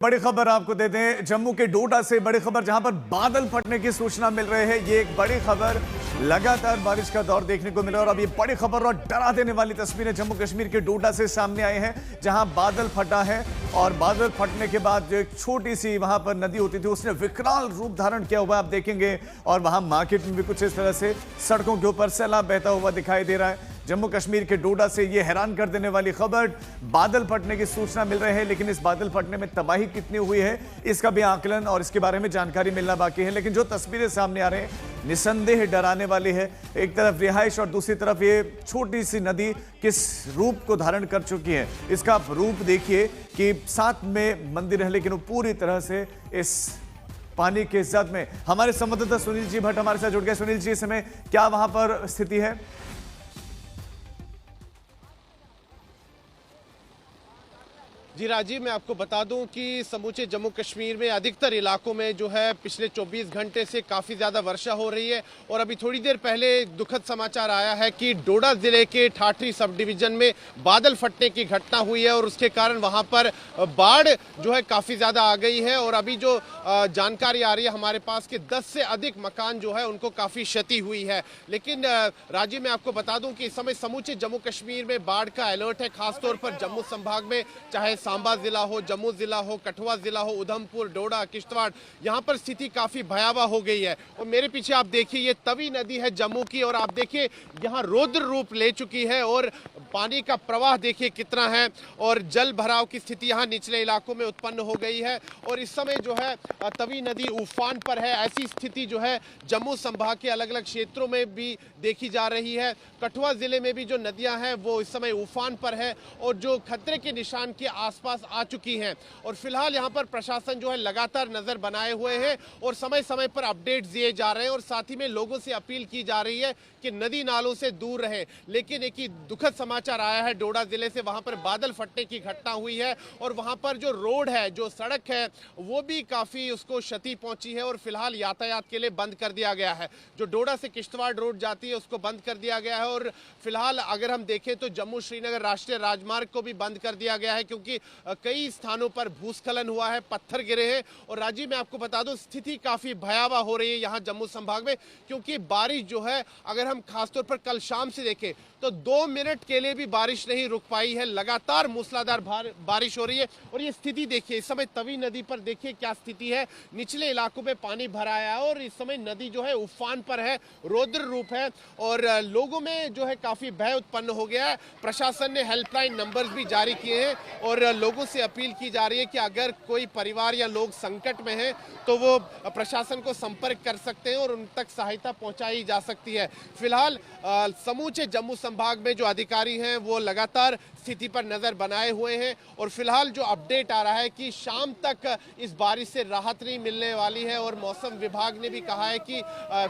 बड़ी खबर आपको देते हैं जम्मू के डोडा से। बड़ी खबर जहां पर बादल फटने की सूचना मिल रही है। ये एक बड़ी खबर, लगातार बारिश का दौर देखने को मिला और अब ये बड़ी खबर और डरा देने वाली तस्वीरें जम्मू कश्मीर के डोडा से सामने आए हैं, जहां बादल फटा है और बादल फटने के बाद जो एक छोटी सी वहां पर नदी होती थी उसने विकराल रूप धारण किया हुआ आप देखेंगे। और वहां मार्केट में भी कुछ इस तरह से सड़कों के ऊपर सैलाब बहता हुआ दिखाई दे रहा है। जम्मू कश्मीर के डोडा से ये हैरान कर देने वाली खबर, बादल फटने की सूचना मिल रही है, लेकिन इस बादल फटने में तबाही कितनी हुई है इसका भी आकलन और इसके बारे में जानकारी मिलना बाकी है। लेकिन जो तस्वीरें सामने आ रहे हैं निसंदेह डराने वाली है। एक तरफ रिहाइश और दूसरी तरफ ये छोटी सी नदी किस रूप को धारण कर चुकी है, इसका रूप देखिए कि साथ में मंदिर है लेकिन वो पूरी तरह से इस पानी के जद में। हमारे संवाददाता सुनील जी भट्ट हमारे साथ जुड़ गए। सुनील जी, इस समय क्या वहां पर स्थिति है? जी राजीव, मैं आपको बता दूं कि समूचे जम्मू कश्मीर में अधिकतर इलाकों में जो है पिछले 24 घंटे से काफ़ी ज़्यादा वर्षा हो रही है। और अभी थोड़ी देर पहले दुखद समाचार आया है कि डोडा ज़िले के ठाठरी सब डिवीज़न में बादल फटने की घटना हुई है और उसके कारण वहां पर बाढ़ जो है काफ़ी ज़्यादा आ गई है। और अभी जो जानकारी आ रही है हमारे पास कि 10 से अधिक मकान जो है उनको काफ़ी क्षति हुई है। लेकिन राजीव, मैं आपको बता दूँ कि इस समय समूचे जम्मू कश्मीर में बाढ़ का अलर्ट है, खासतौर पर जम्मू संभाग में, चाहे सांबा जिला हो, जम्मू जिला हो, कठुआ जिला हो, उधमपुर, डोडा, किश्तवाड़, यहाँ पर स्थिति काफी भयावह हो गई है। और मेरे पीछे आप देखिए ये तवी नदी है जम्मू की और आप देखिए यहाँ रौद्र रूप ले चुकी है और पानी का प्रवाह देखिए कितना है और जल भराव की स्थिति यहाँ निचले इलाकों में उत्पन्न हो गई है। और इस समय जो है तवी नदी उफान पर है। ऐसी स्थिति जो है जम्मू संभाग के अलग अलग क्षेत्रों में भी देखी जा रही है। कठुआ जिले में भी जो नदियां हैं वो इस समय उफान पर है और जो खतरे के निशान के आसपास आ चुकी हैं। और फिलहाल यहाँ पर प्रशासन जो है लगातार नजर बनाए हुए हैं और समय समय पर अपडेट दिए जा रहे हैं और साथ ही में लोगों से अपील की जा रही है कि नदी नालों से दूर रहे। लेकिन एक ही दुखद समाचार आया है डोडा जिले से, वहां पर बादल फटने की घटना हुई है और वहां पर जो रोड है, जो सड़क है, वो भी काफी उसको क्षति पहुंची है और फिलहाल यातायात के लिए बंद कर दिया गया है। जो डोडा से किश्तवाड़ रोड जाती है उसको बंद कर दिया गया है और फिलहाल अगर हम देखें तो जम्मू श्रीनगर राष्ट्रीय राजमार्ग को भी बंद कर दिया गया है क्योंकि कई स्थानों पर भूस्खलन हुआ है, पत्थर गिरे हैं। और राजीव, मैं आपको बता दूं स्थिति काफी भयावह हो रही है यहाँ जम्मू संभाग में क्योंकि बारिश जो है, अगर हम खासतौर पर कल शाम से देखें तो 2 मिनट के लिए भी बारिश नहीं रुक पाई है। लगातार मूसलाधार बारिश हो रही है और ये स्थिति देखिए इस समय तवी नदी पर देखिए क्या स्थिति है। निचले इलाकों में पानी भरा है और इस समय नदी जो है उफान पर है, रौद्र रूप है और लोगों में जो है काफी भय उत्पन्न हो गया है। प्रशासन ने हेल्पलाइन नंबर्स भी जारी किए हैं और लोगों से अपील की जा रही है कि अगर कोई परिवार या लोग संकट में हैं तो वो प्रशासन को संपर्क कर सकते हैं और उन तक सहायता पहुंचाई जा सकती है। फिलहाल समूचे जम्मू संभाग में जो अधिकारी हैं वो लगातार स्थिति पर नजर बनाए हुए हैं और फिलहाल जो अपडेट आ रहा है कि शाम तक इस बारिश से राहत नहीं मिलने वाली है। और मौसम विभाग ने भी कहा है कि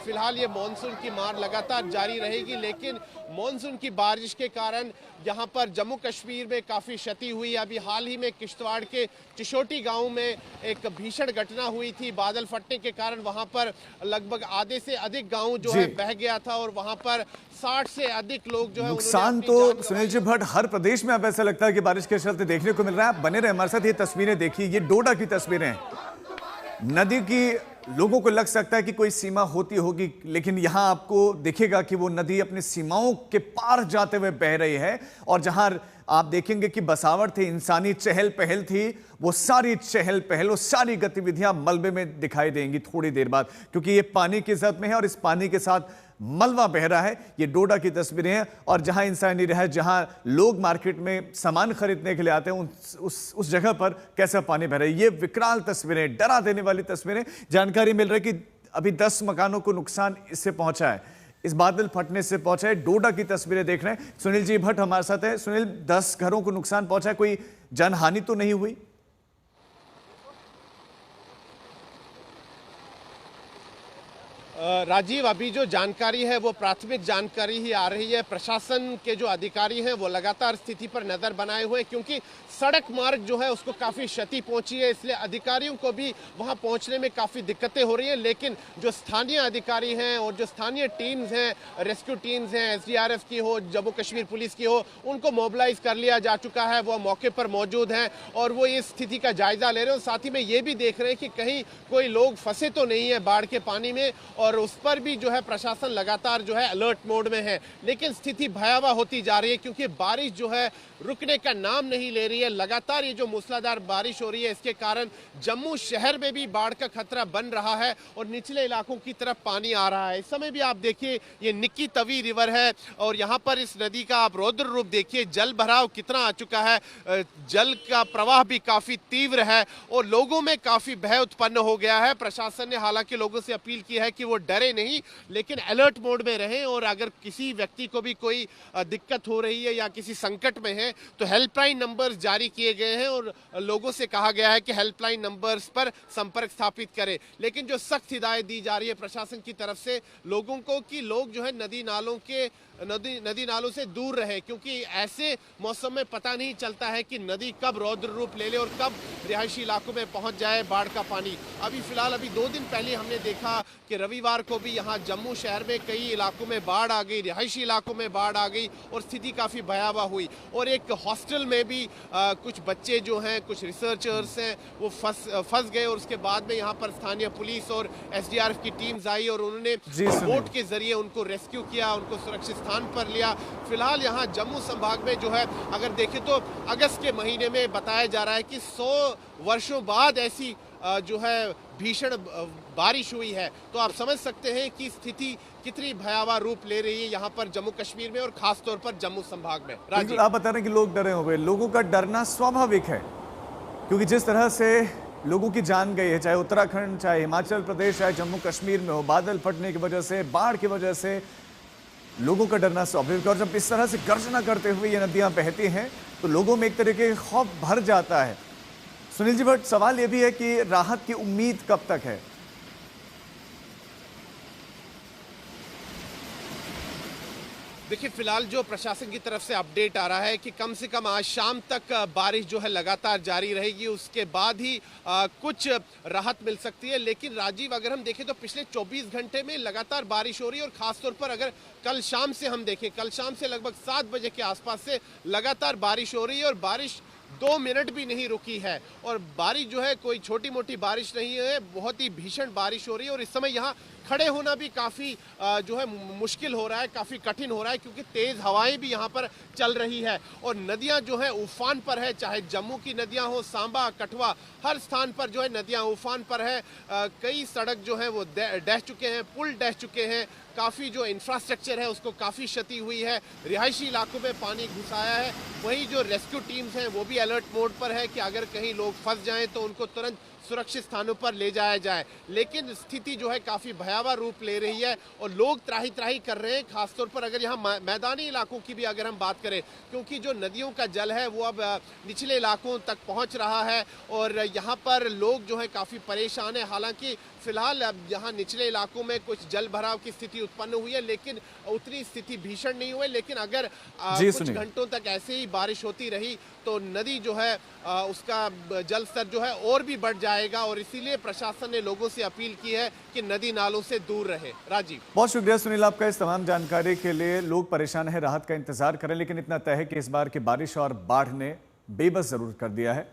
फिलहाल ये मानसून की मार लगातार जारी रहेगी, लेकिन मानसून की बारिश के कारण यहाँ पर जम्मू कश्मीर में काफ़ी क्षति हुई। अभी हाल ही में किश्तवाड़ के चिशोटी गांव में एक भीषण घटना हुई थी। बादल फटने के कारण वहां पर लगभग आधे से अधिक गांव जो है बह गया था और वहां पर 60 से अधिक लोग जो है नुकसान तो सुनील जी भट्ट हर प्रदेश में अब ऐसा लगता है कि बारिश के चलते देखने को मिल रहा है। आप बने रहे हमारे साथ। ये तस्वीरें देखिए, ये डोडा की तस्वीरें हैं। नदी की लोगों को लग सकता है कि कोई सीमा होती होगी, लेकिन यहां आपको दिखेगा कि वो नदी अपनी सीमाओं के पार जाते हुए बह रही है। और जहां आप देखेंगे कि बसावट थी, इंसानी चहल पहल थी, वो सारी चहल पहल, वो सारी गतिविधियां मलबे में दिखाई देंगी थोड़ी देर बाद, क्योंकि ये पानी की जद में है और इस पानी के साथ मलबा बह रहा है। ये डोडा की तस्वीरें हैं और जहां इंसानी रह, जहां लोग मार्केट में सामान खरीदने के लिए आते हैं उस जगह पर कैसा पानी बह रहा है। ये विकराल तस्वीरें, डरा देने वाली तस्वीरें। जानकारी मिल रही है कि अभी 10 मकानों को नुकसान इससे पहुंचा है, इस बादल फटने से पहुंचा है। डोडा की तस्वीरें देख रहे हैं। सुनील जी भट्ट हमारे साथ है। सुनील, 10 घरों को नुकसान पहुंचा है, कोई जनहानि तो नहीं हुई? राजीव, अभी जो जानकारी है वो प्राथमिक जानकारी ही आ रही है। प्रशासन के जो अधिकारी हैं वो लगातार स्थिति पर नजर बनाए हुए हैं, क्योंकि सड़क मार्ग जो है उसको काफी क्षति पहुंची है, इसलिए अधिकारियों को भी वहां पहुंचने में काफी दिक्कतें हो रही हैं। लेकिन जो स्थानीय अधिकारी हैं और जो स्थानीय टीम्स हैं, रेस्क्यू टीम्स हैं, एसडीआरएफ की हो, जम्मू कश्मीर पुलिस की हो, उनको मोबिलाइज कर लिया जा चुका है। वो मौके पर मौजूद हैं और वो इस स्थिति का जायजा ले रहे हैं। साथ ही में ये भी देख रहे हैं कि कहीं कोई लोग फंसे तो नहीं है बाढ़ के पानी में, और उस पर भी जो है प्रशासन लगातार जो है अलर्ट मोड में है। लेकिन स्थिति भयावह होती जा रही है, क्योंकि बारिश जो है रुकने का नाम नहीं ले रही है। लगातार ये जो मूसलाधार बारिश हो रही है, इसके कारण जम्मू शहर में भी बाढ़ का खतरा बन रहा है और निचले इलाकों की तरफ पानी आ रहा है। इस समय भी आप देखिए, ये निक्की तवी रिवर है और यहाँ पर इस नदी का आप रौद्र रूप देखिए, जल भराव कितना आ चुका है। जल का प्रवाह भी काफी तीव्र है और लोगों में काफी भय उत्पन्न हो गया है। प्रशासन ने हालांकि लोगों से अपील की है कि वो डरे नहीं, लेकिन अलर्ट मोड में रहें, और अगर किसी व्यक्ति को भी कोई दिक्कत हो रही है या किसी संकट में है तो हेल्पलाइन नंबर्स जारी किए गए हैं और लोगों से कहा गया है कि हेल्पलाइन नंबर्स पर संपर्क स्थापित करें। लेकिन जो सख्त हिदायत दी जा रही है प्रशासन की तरफ से लोगों को कि लोग जो है नदी नालों से दूर रहे, क्योंकि ऐसे मौसम में पता नहीं चलता है कि नदी कब रौद्र रूप ले ले और कब रिहायशी इलाकों में पहुंच जाए बाढ़ का पानी। अभी फिलहाल 2 दिन पहले हमने देखा कि रविवार को भी यहाँ जम्मू शहर में कई इलाकों में बाढ़ आ गई, रिहायशी इलाकों में बाढ़ आ गई और स्थिति काफ़ी भयावह हुई। और एक हॉस्टल में भी कुछ बच्चे जो हैं, कुछ रिसर्चर्स हैं, वो फंस गए और उसके बाद में यहाँ पर स्थानीय पुलिस और एसडीआरएफ की टीम्स आई और उन्होंने बोट के जरिए उनको रेस्क्यू किया, उनको सुरक्षित स्थान पर लिया। फिलहाल यहाँ जम्मू संभाग में जो है अगर देखें तो अगस्त के महीने में बताया जा रहा है कि 100 वर्षों बाद ऐसी जो है भीषण बारिश हुई है। तो आप समझ सकते हैं कि स्थिति कितनी भयावह रूप ले रही है यहाँ पर जम्मू कश्मीर में और खास तौर पर जम्मू संभाग में। राजीव, आप बता रहे हैं कि लोग डरे हुए, लोगों का डरना स्वाभाविक है, क्योंकि जिस तरह से लोगों की जान गई है, चाहे उत्तराखंड, चाहे हिमाचल प्रदेश, चाहे जम्मू कश्मीर में हो, बादल फटने की वजह से, बाढ़ की वजह से लोगों का डरना स्वाभाविक है। और जब इस तरह से गर्जना करते हुए ये नदियां बहती हैं तो लोगों में एक तरह के खौफ भर जाता है। सुनील जी भट्ट, सवाल ये भी है कि राहत की उम्मीद कब तक है? देखिए, फिलहाल जो प्रशासन की तरफ से अपडेट आ रहा है कि कम से कम आज शाम तक बारिश जो है लगातार जारी रहेगी, उसके बाद ही कुछ राहत मिल सकती है। लेकिन राजीव, अगर हम देखें तो पिछले 24 घंटे में लगातार बारिश हो रही है और खासतौर पर अगर कल शाम से हम देखें, कल शाम से लगभग 7 बजे के आसपास से लगातार बारिश हो रही है और बारिश 2 मिनट भी नहीं रुकी है। और बारिश जो है कोई छोटी मोटी बारिश नहीं है, बहुत ही भीषण बारिश हो रही है और इस समय यहाँ खड़े होना भी काफ़ी जो है मुश्किल हो रहा है, काफ़ी कठिन हो रहा है, क्योंकि तेज़ हवाएं भी यहाँ पर चल रही है और नदियाँ जो है उफान पर है। चाहे जम्मू की नदियाँ हो, सांबा, कठुआ, हर स्थान पर जो है नदियाँ उफान पर है। कई सड़क जो है वो डह चुके हैं, पुल डह चुके हैं, काफ़ी जो इंफ्रास्ट्रक्चर है उसको काफ़ी क्षति हुई है, रिहायशी इलाकों में पानी घुस आया है। वहीं जो रेस्क्यू टीम्स हैं वो भी अलर्ट मोड पर है कि अगर कहीं लोग फंस जाएं तो उनको तुरंत सुरक्षित स्थानों पर ले जाया जाए। लेकिन स्थिति जो है काफ़ी भयावह रूप ले रही है और लोग त्राही त्राही कर रहे हैं, खासतौर पर अगर यहाँ मैदानी इलाकों की भी अगर हम बात करें, क्योंकि जो नदियों का जल है वो अब निचले इलाकों तक पहुँच रहा है और यहाँ पर लोग जो है काफ़ी परेशान है। हालांकि फिलहाल अब यहाँ निचले इलाकों में कुछ जल भराव की स्थिति उत्पन्न हुई है, लेकिन उतनी स्थिति भीषण नहीं हुई। लेकिन अगर कुछ घंटों तक ऐसे ही बारिश होती रही तो नदी जो है उसका जल स्तर जो है और भी बढ़ जाएगा और इसीलिए प्रशासन ने लोगों से अपील की है कि नदी नालों से दूर रहे। राजीव, बहुत शुक्रिया सुनील आपका इस तमाम जानकारी के लिए। लोग परेशान हैं, राहत का इंतजार करें, लेकिन इतना तय है कि इस बार की बारिश और बाढ़ ने बेबस जरूर कर दिया है।